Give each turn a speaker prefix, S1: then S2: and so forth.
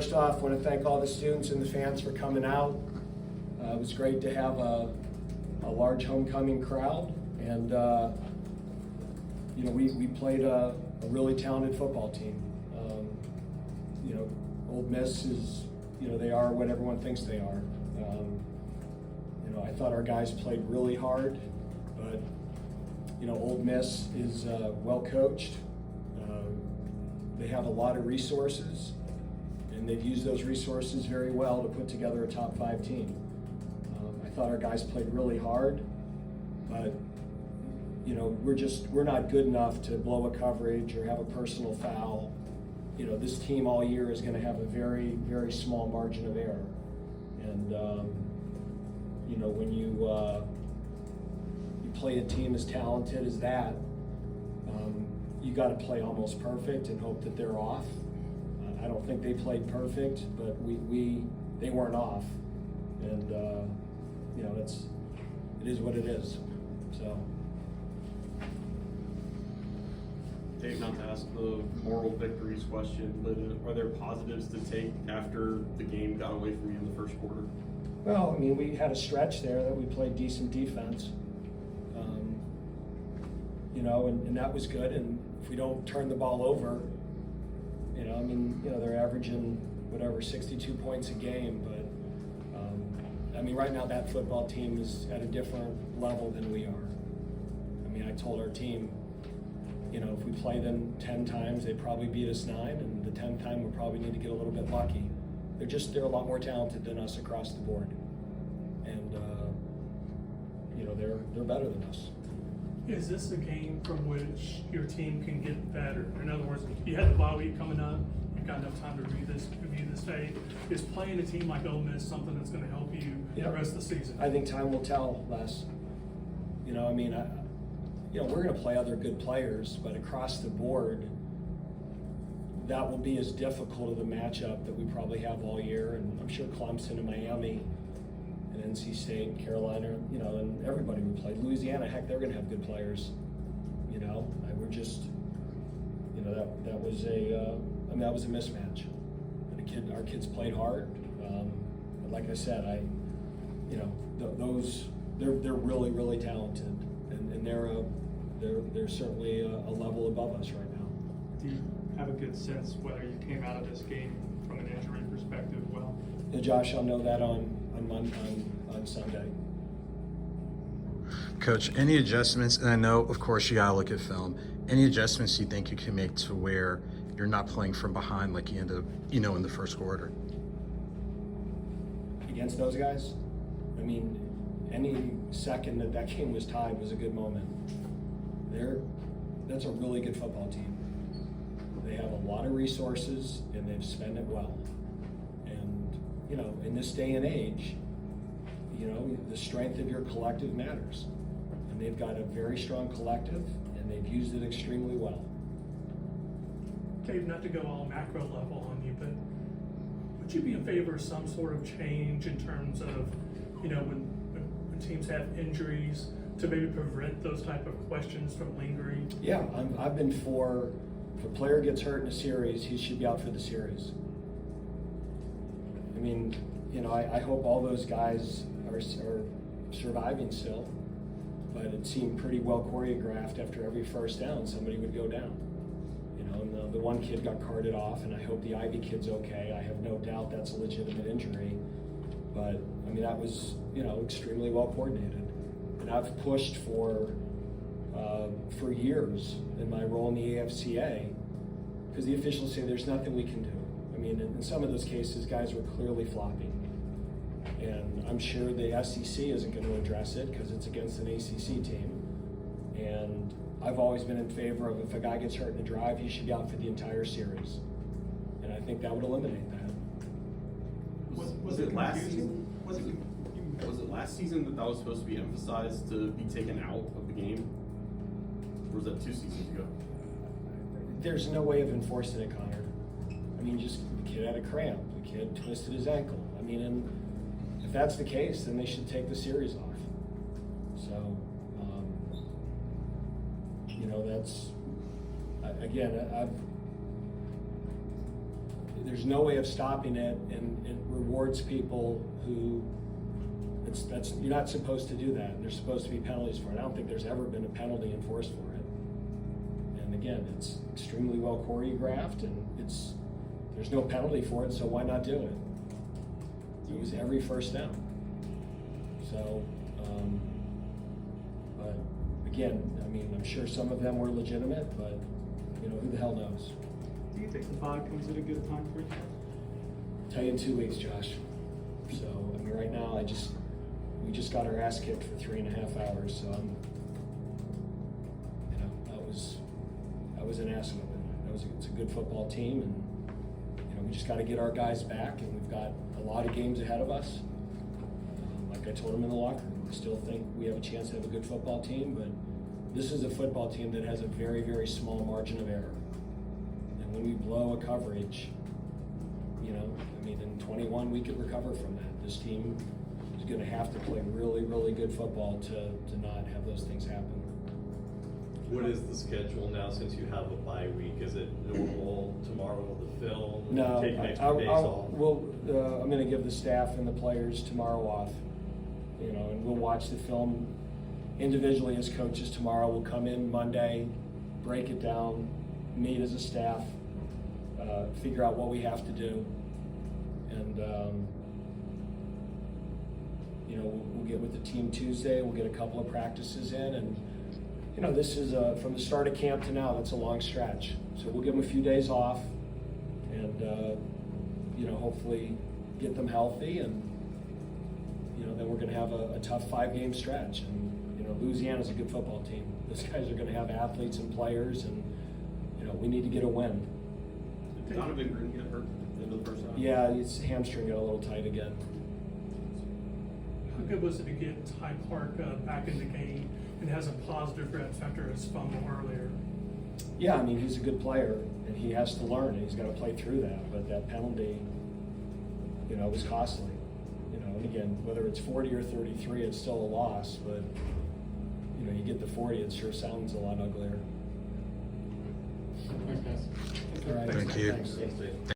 S1: First off, I want to thank all the students and the fans for coming out. It was great to have a large homecoming crowd, and we played a really talented football team. Ole Miss is, they are what everyone thinks they are. I thought our guys played really hard, but Ole Miss is well coached. They have a lot of resources, and they've used those resources very well to put together a top 5 team. I thought our guys played really hard, but we're not good enough to blow a coverage or have a personal foul. This team all year is going to have a very, very small margin of error, and when you play a team as talented as that, you got to play almost perfect and hope that they're off. I don't think they played perfect, but they weren't off, and it is what it is. So.
S2: Dave, not to ask the moral victories question, but are there positives to take after the game got away from you in the first quarter?
S1: Well, we had a stretch there that we played decent defense, and that was good. And if we don't turn the ball over, they're averaging 62 points a game. But right now that football team is at a different level than we are. I told our team, if we play them 10 times, they'd probably beat us 9, and the 10th time we'll probably need to get a little bit lucky. They're a lot more talented than us across the board, and they're better than us.
S3: Is this a game from which your team can get better? In other words, you had the bye week coming up. You've got enough time to review this tape. Is playing a team like Ole Miss something that's going to help you the rest of the season?
S1: I think time will tell, Les. We're going to play other good players, but across the board, that will be as difficult of a matchup that we probably have all year. And I'm sure Clawson and Miami and NC State and Carolina, and everybody we played. Louisiana, heck, they're going to have good players. We're just, that was a mismatch. Our kids played hard. But like I said, they're really, really talented, and they're certainly a level above us right now.
S3: Do you have a good sense whether you came out of this game from an injury perspective well?
S1: Josh, I'll know that on Sunday.
S4: Coach, any adjustments, and I know, of course, you gotta look at film, any adjustments you think you can make to where you're not playing from behind like you ended up, in the first quarter?
S1: Against those guys? Any second that game was tied was a good moment. That's a really good football team. They have a lot of resources, and they've spent it well. And, in this day and age, the strength of your collective matters. And they've got a very strong collective, and they've used it extremely well.
S3: Dave, not to go all macro level on you, but would you be in favor of some sort of change in terms of, when teams have injuries, to maybe prevent those type of questions from lingering?
S1: Yeah, I've been for, if a player gets hurt in a series, he should be out for the series. I hope all those guys are surviving still, but it seemed pretty well choreographed. After every first down, somebody would go down. And the one kid got carted off, and I hope the Ivy kid's okay. I have no doubt that's a legitimate injury, but that was extremely well coordinated. And I've pushed for years in my role in the AFCA, because the officials say there's nothing we can do. In some of those cases, guys were clearly flopping. And I'm sure the SEC isn't going to address it because it's against an ACC team. And I've always been in favor of, if a guy gets hurt in a drive, he should be out for the entire series. And I think that would eliminate that.
S2: Was it last season? Was it last season that was supposed to be emphasized to be taken out of the game? Or was that 2 seasons ago?
S1: There's no way of enforcing it, Connor. Just the kid had a cramp. The kid twisted his ankle. And if that's the case, then they should take the series off. So, that's, again, there's no way of stopping it, and it rewards people who, you're not supposed to do that. There's supposed to be penalties for it. I don't think there's ever been a penalty enforced for it. And again, it's extremely well choreographed, and there's no penalty for it, so why not do it? It was every first down. So, but again, I mean, I'm sure some of them were legitimate, but who the hell knows?
S5: Do you think the bye comes at a good time for you?
S1: Tell you in 2 weeks, Josh. So, I mean, right now, we just got our ass kicked for 3.5 hours, so that was an ass whipping. It's a good football team, and we just got to get our guys back, and we've got a lot of games ahead of us. Like I told them in the locker room, I still think we have a chance to have a good football team, but this is a football team that has a very, very small margin of error. And when we blow a coverage, in 21 we could recover from that. This team is going to have to play really, really good football to not have those things happen.
S6: What is the schedule now since you have a bye week? Is it normal tomorrow the film?
S1: No,
S6: Take extra days off?
S1: I'm going to give the staff and the players tomorrow off, and we'll watch the film individually as coaches tomorrow. We'll come in Monday, break it down, meet as a staff, figure out what we have to do, and we'll get with the team Tuesday. We'll get a couple of practices in, and this is from the start of camp to now. That's a long stretch, so we'll give them a few days off, and hopefully get them healthy, and then we're going to have a tough 5-game stretch. And Louisiana's a good football team. Those guys are going to have athletes and players, and we need to get a win.
S2: Did Donovan Green get hurt in the first half?
S1: Yeah, his hamstring got a little tight again.
S3: How good was it to get Ty Clark back in the game and has a positive reps after his fumble earlier?
S1: Yeah, I mean, he's a good player, and he has to learn, and he's got to play through that. But that penalty, was costly. And again, whether it's 40 or 33, it's still a loss. But you get the 40, it sure sounds a lot uglier.
S5: Thanks, guys.
S1: All right.
S4: Thank you.
S1: Thanks.
S6: Thanks, Dave.